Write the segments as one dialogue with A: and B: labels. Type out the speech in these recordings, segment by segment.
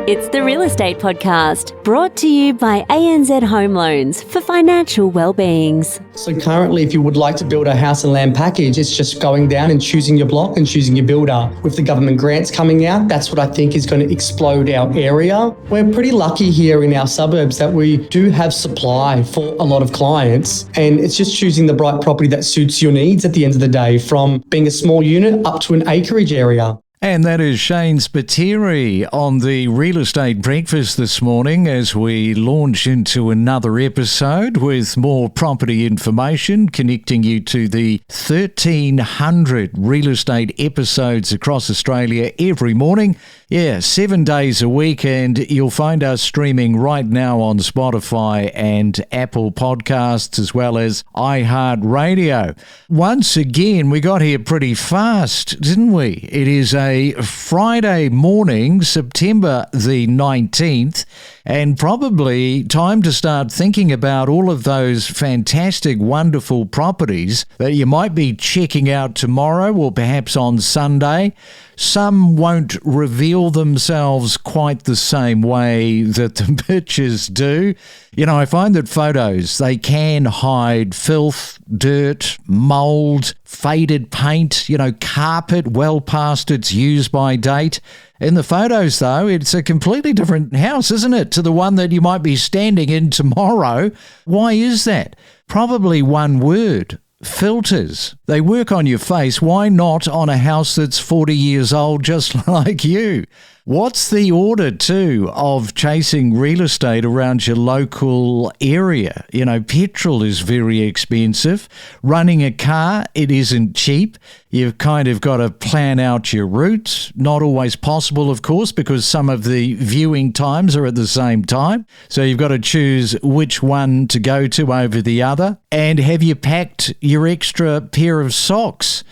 A: It's the Real Estate Podcast, brought to you by ANZ Home Loans for financial well-beings.
B: So currently, if you would like to build a house and land package, it's just going down and choosing your block and choosing your builder. With the government grants coming out, that's what I think is going to explode our area. We're pretty lucky here in our suburbs that we do have supply for a lot of clients, and it's just choosing the right property that suits your needs at the end of the day, from being a small unit up to an acreage area.
C: And that is Shane Spiteri on the Real Estate Breakfast this morning as we launch into another episode with more property information, connecting you to the 1,300 real estate episodes across Australia every morning. 7 days a week, and you'll find us streaming right now on Spotify and Apple Podcasts as well as iHeartRadio. Once again, we got here pretty fast, didn't we? It is a Friday morning, September the 19th, and probably time to start thinking about all of those fantastic, wonderful properties that you might be checking out tomorrow or perhaps on Sunday. Some won't reveal themselves quite the same way that the pictures do. You know, I find that photos, they can hide filth, dirt, mould, faded paint, carpet well past its use-by date. In the photos, though, it's a completely different house, isn't it, to the one that you might be standing in tomorrow. Why is that? Probably one word: filters. They work on your face. Why not on a house that's 40 years old, just like you? What's the order, too, of chasing real estate around your local area? Petrol is very expensive. Running a car, it isn't cheap. You've kind of got to plan out your route. Not always possible, of course, because some of the viewing times are at the same time. So you've got to choose which one to go to over the other. And have you packed your extra pair of socks?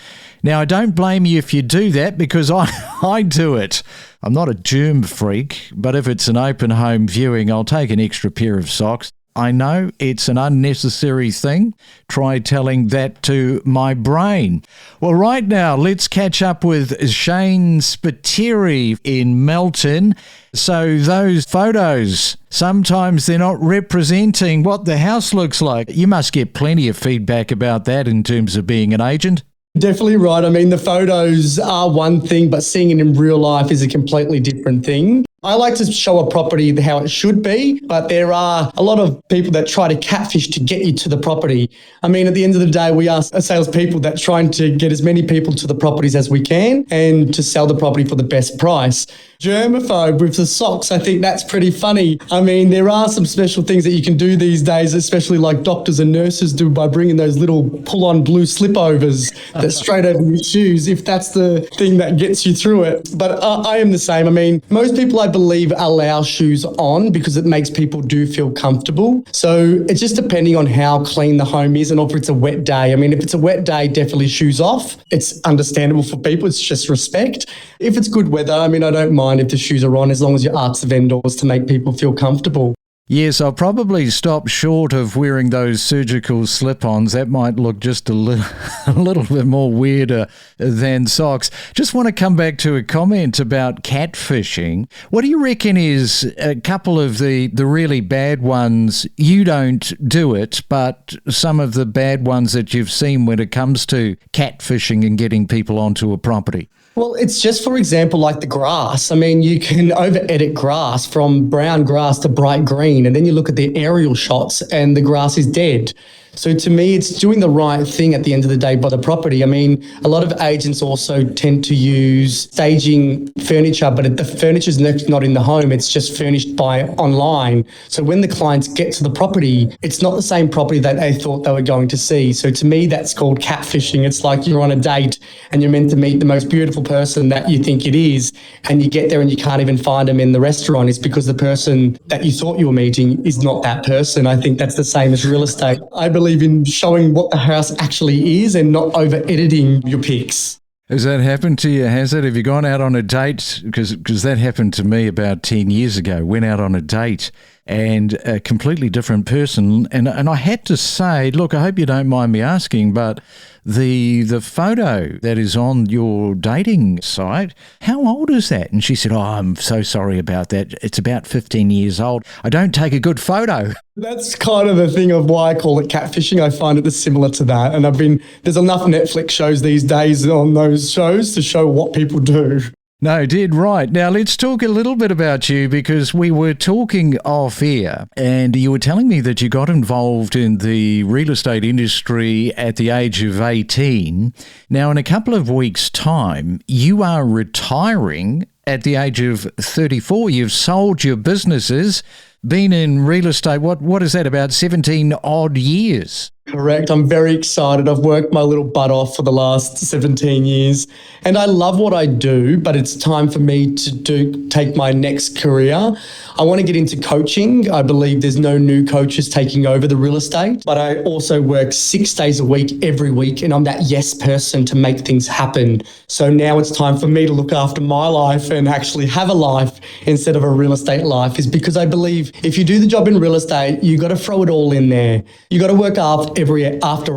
C: Now, I don't blame you if you do that, because I do it. I'm not a germ freak, but if it's an open home viewing, I'll take an extra pair of socks. I know it's an unnecessary thing. Try telling that to my brain. Well, right now, let's catch up with Shane Spiteri in Melton. So those photos, sometimes they're not representing what the house looks like. You must get plenty of feedback about that in terms of being an agent.
B: Definitely right. I mean, the photos are one thing, but seeing it in real life is a completely different thing. I like to show a property how it should be, but there are a lot of people that try to catfish to get you to the property. I mean, at the end of the day, we are salespeople that trying to get as many people to the properties as we can and to sell the property for the best price. Germaphobe with the socks, I think that's pretty funny. I mean, there are some special things that you can do these days, especially like doctors and nurses do, by bringing those little pull-on blue slipovers that straight over your shoes, if that's the thing that gets you through it. But I am the same. I mean, most people, I believe, allow shoes on because it makes people do feel comfortable. So it's just depending on how clean the home is and if it's a wet day. I mean, if it's a wet day, definitely shoes off. It's understandable for people. It's just respect. If it's good weather, I mean, I don't mind if the shoes are on, as long as you ask the vendors to make people feel comfortable.
C: Yes, I'll probably stop short of wearing those surgical slip-ons. That might look just a little bit more weirder than socks. Just want to come back to a comment about catfishing. What do you reckon is a couple of the really bad ones? You don't do it, but some of the bad ones that you've seen when it comes to catfishing and getting people onto a property?
B: Well, it's just, for example, like the grass. I mean, you can over-edit grass from brown grass to bright green, and then you look at the aerial shots and the grass is dead. So to me, it's doing the right thing at the end of the day by the property. I mean, a lot of agents also tend to use staging furniture, but the furniture's not in the home. It's just furnished by online. So when the clients get to the property, it's not the same property that they thought they were going to see. So to me, that's called catfishing. It's like you're on a date and you're meant to meet the most beautiful person that you think it is, and you get there and you can't even find them in the restaurant. It's because the person that you thought you were meeting is not that person. I think that's the same as real estate. I believe in showing what the house actually is and not over-editing your pics.
C: Has that happened to you? Has it? Have you gone out on a date? Because that happened to me about 10 years ago. Went out on a date and a completely different person. And I had to say, look, I hope you don't mind me asking, but the photo that is on your dating site, how old is that? And she said, oh, I'm so sorry about that. It's about 15 years old. I don't take a good photo.
B: That's kind of the thing of why I call it catfishing. I find it similar to that. And there's enough Netflix shows these days on those shows to show what people do.
C: No, did right. Now, let's talk a little bit about you, because we were talking off air and you were telling me that you got involved in the real estate industry at the age of 18. Now, in a couple of weeks' time, you are retiring at the age of 34. You've sold your businesses, been in real estate, what is that, about 17 odd years?
B: Correct. I'm very excited. I've worked my little butt off for the last 17 years and I love what I do, but it's time for me to take my next career. I want to get into coaching. I believe there's no new coaches taking over the real estate, but I also work 6 days a week, every week, and I'm that yes person to make things happen. So now it's time for me to look after my life and actually have a life instead of a real estate life, is because I believe if you do the job in real estate, you got to throw it all in there. You got to work after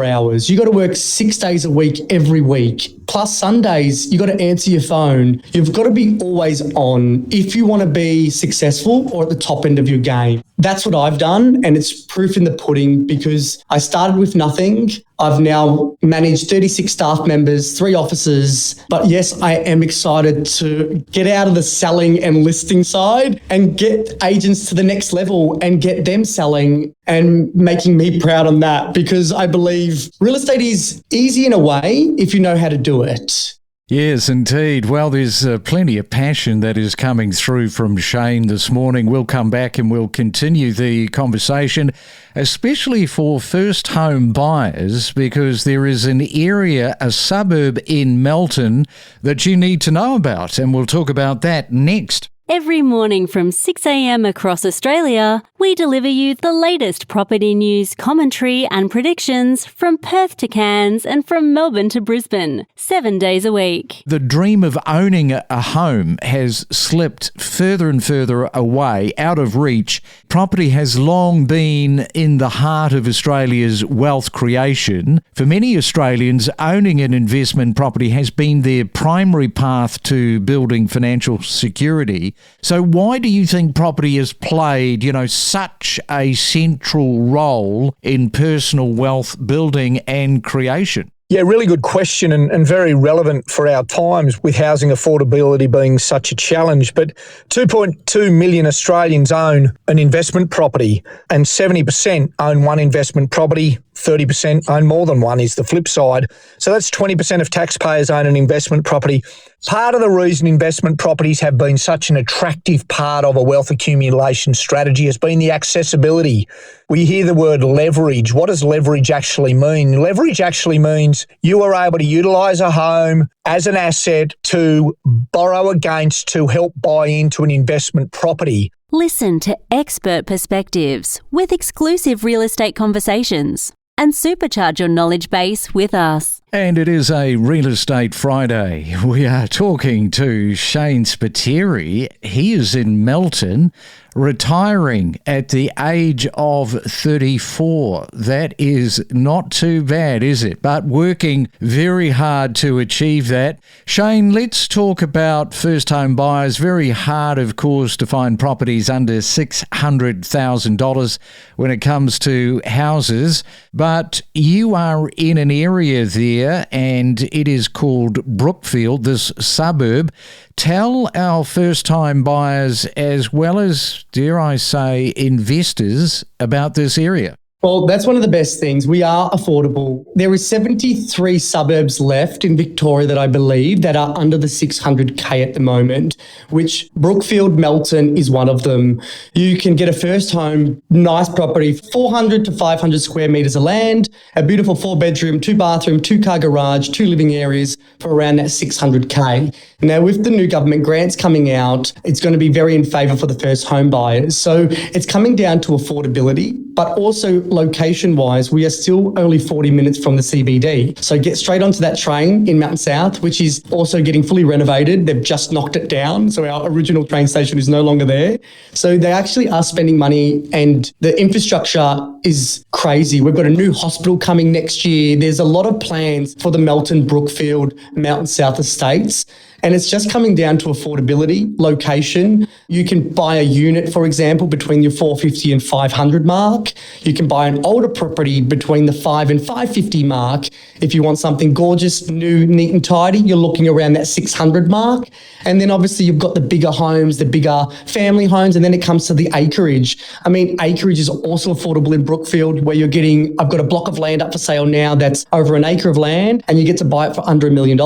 B: hours. You got to work 6 days a week, every week. Plus Sundays, you got to answer your phone. You've got to be always on if you want to be successful or at the top end of your game. That's what I've done, and it's proof in the pudding, because I started with nothing. I've now managed 36 staff members, 3 offices. But yes, I am excited to get out of the selling and listing side and get agents to the next level and get them selling and making me proud on that, because I believe real estate is easy in a way if you know how to do it.
C: Yes, indeed. Well, there's plenty of passion that is coming through from Shane this morning. We'll come back and we'll continue the conversation, especially for first home buyers, because there is an area, a suburb in Melton that you need to know about, and we'll talk about that next.
A: Every morning from 6 a.m. across Australia, we deliver you the latest property news, commentary and predictions from Perth to Cairns and from Melbourne to Brisbane, 7 days a week.
C: The dream of owning a home has slipped further and further away, out of reach. Property has long been in the heart of Australia's wealth creation. For many Australians, owning an investment property has been their primary path to building financial security. So why do you think property has played, such a central role in personal wealth building and creation?
D: Yeah, really good question and very relevant for our times, with housing affordability being such a challenge. But 2.2 million Australians own an investment property, and 70% own one investment property. 30% own more than one is the flip side. So that's 20% of taxpayers own an investment property. Part of the reason investment properties have been such an attractive part of a wealth accumulation strategy has been the accessibility. We hear the word leverage. What does leverage actually mean? Leverage actually means you are able to utilise a home as an asset to borrow against to help buy into an investment property.
A: Listen to expert perspectives with exclusive real estate conversations and supercharge your knowledge base with us.
C: And it is a Real Estate Friday. We are talking to Shane Spiteri. He is in Melton, retiring at the age of 34. That is not too bad, is it? But working very hard to achieve that. Shane, let's talk about first home buyers. Very hard, of course, to find properties under $600,000 when it comes to houses. But you are in an area there, and it is called Brookfield, this suburb. Tell our first-time buyers, as well as, dare I say, investors, about this area.
B: Well, that's one of the best things. We are affordable. There is 73 suburbs left in Victoria that I believe that are under the 600K at the moment, which Brookfield, Melton is one of them. You can get a first home, nice property, 400 to 500 square metres of land, a beautiful 4-bedroom, 2-bathroom, 2-car garage, 2 living areas for around that 600K. Now, with the new government grants coming out, it's going to be very in favour for the first home buyers. So it's coming down to affordability. but also location-wise, we are still only 40 minutes from the CBD. So get straight onto that train in Mountain South, which is also getting fully renovated. They've just knocked it down, so our original train station is no longer there. So they actually are spending money, and the infrastructure is crazy. We've got a new hospital coming next year. There's a lot of plans for the Melton, Brookfield, Mountain South estates. And it's just coming down to affordability, location. You can buy a unit, for example, between your 450 and 500 mark. You can buy an older property between the 5 and 550 mark. If you want something gorgeous, new, neat and tidy, you're looking around that 600 mark. And then obviously you've got the bigger homes, the bigger family homes, and then it comes to the acreage. I mean, acreage is also affordable in Brookfield, where I've got a block of land up for sale now that's over an acre of land, and you get to buy it for under $1 million.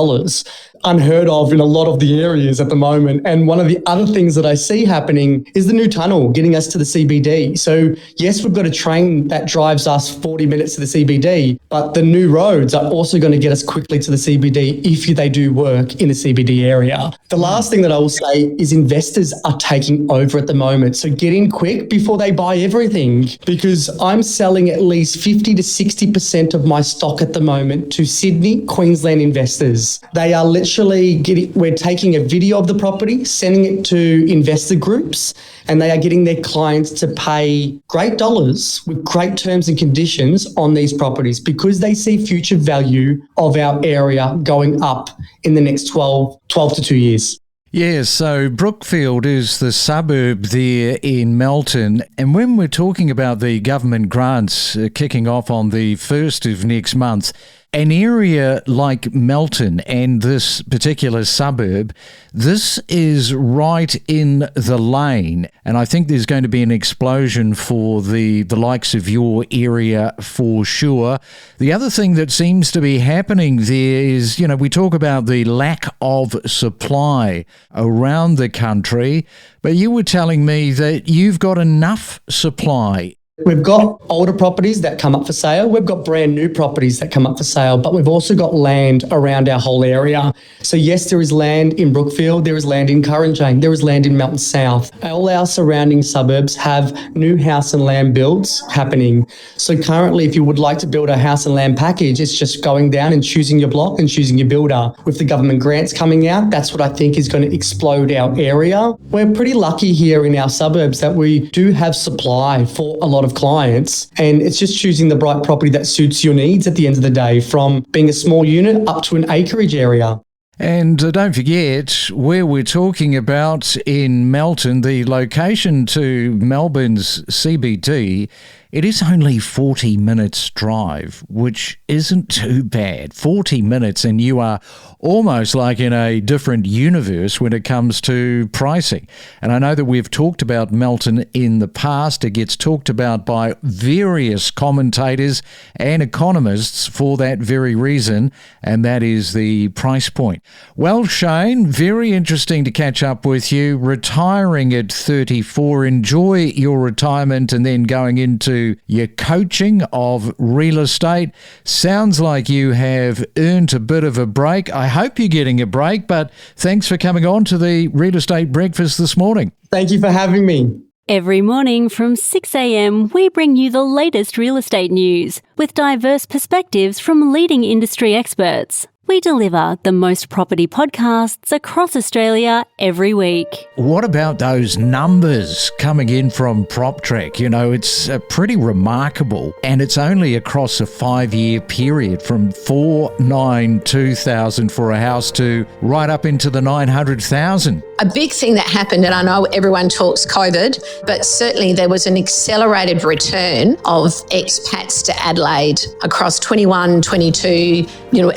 B: Unheard of in a lot of the areas at the moment. And one of the other things that I see happening is the new tunnel getting us to the CBD. So yes, we've got a train that drives us 40 minutes to the CBD, but the new roads are also going to get us quickly to the CBD if they do work in the CBD area. The last thing that I will say is investors are taking over at the moment. So get in quick before they buy everything, because I'm selling at least 50 to 60% of my stock at the moment to Sydney, Queensland investors. They are we're taking a video of the property, sending it to investor groups, and they are getting their clients to pay great dollars with great terms and conditions on these properties because they see future value of our area going up in the next 12 to 2 years.
C: Yeah, so Brookfield is the suburb there in Melton. And when we're talking about the government grants kicking off on the 1st of next month, an area like Melton and this particular suburb, this is right in the lane. And I think there's going to be an explosion for the likes of your area for sure. The other thing that seems to be happening there is, we talk about the lack of supply around the country, but you were telling me that you've got enough supply.
B: We've got older properties that come up for sale. We've got brand new properties that come up for sale, but we've also got land around our whole area. So yes, there is land in Brookfield, there is land in Kurrajong, there is land in Mountain South. All our surrounding suburbs have new house and land builds happening. So currently, if you would like to build a house and land package, it's just going down and choosing your block and choosing your builder. With the government grants coming out, that's what I think is going to explode our area. We're pretty lucky here in our suburbs that we do have supply for a lot of clients, and it's just choosing the right property that suits your needs at the end of the day, from being a small unit up to an acreage area.
C: And don't forget, where we're talking about in Melton, the location to Melbourne's CBD, it is only 40 minutes drive, which isn't too bad. 40 minutes and you are almost like in a different universe when it comes to pricing. And I know that we've talked about Melton in the past. It gets talked about by various commentators and economists for that very reason, and that is the price point. Well, Shane, very interesting to catch up with you. Retiring at 34, enjoy your retirement and then going into your coaching of real estate. Sounds like you have earned a bit of a break. I hope you're getting a break, but thanks for coming on to the Real Estate Breakfast this morning.
B: Thank you for having me.
A: Every morning from 6 a.m, we bring you the latest real estate news with diverse perspectives from leading industry experts. We deliver the most property podcasts across Australia every week.
C: What about those numbers coming in from PropTrack? It's pretty remarkable, and it's only across a 5-year period from 492,000 for a house to right up into the 900,000.
E: A big thing that happened, and I know everyone talks COVID, but certainly there was an accelerated return of expats to Adelaide across 21, 22,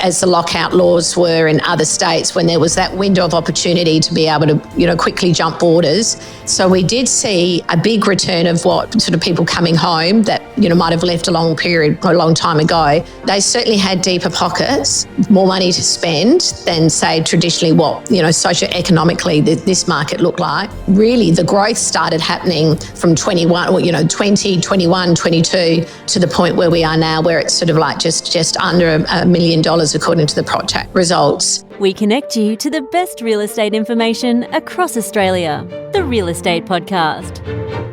E: as the lockout laws were in other states, when there was that window of opportunity to be able to, quickly jump borders. So we did see a big return of what sort of people coming home that, might have left a long time ago. They certainly had deeper pockets, more money to spend than, say, traditionally what, socioeconomically this market looked like. Really, the growth started happening from 20, 21, 22 to the point where we are now, where it's sort of like just under $1 million according to the PropTrack results.
A: We connect you to the best real estate information across Australia. The Real Estate Podcast.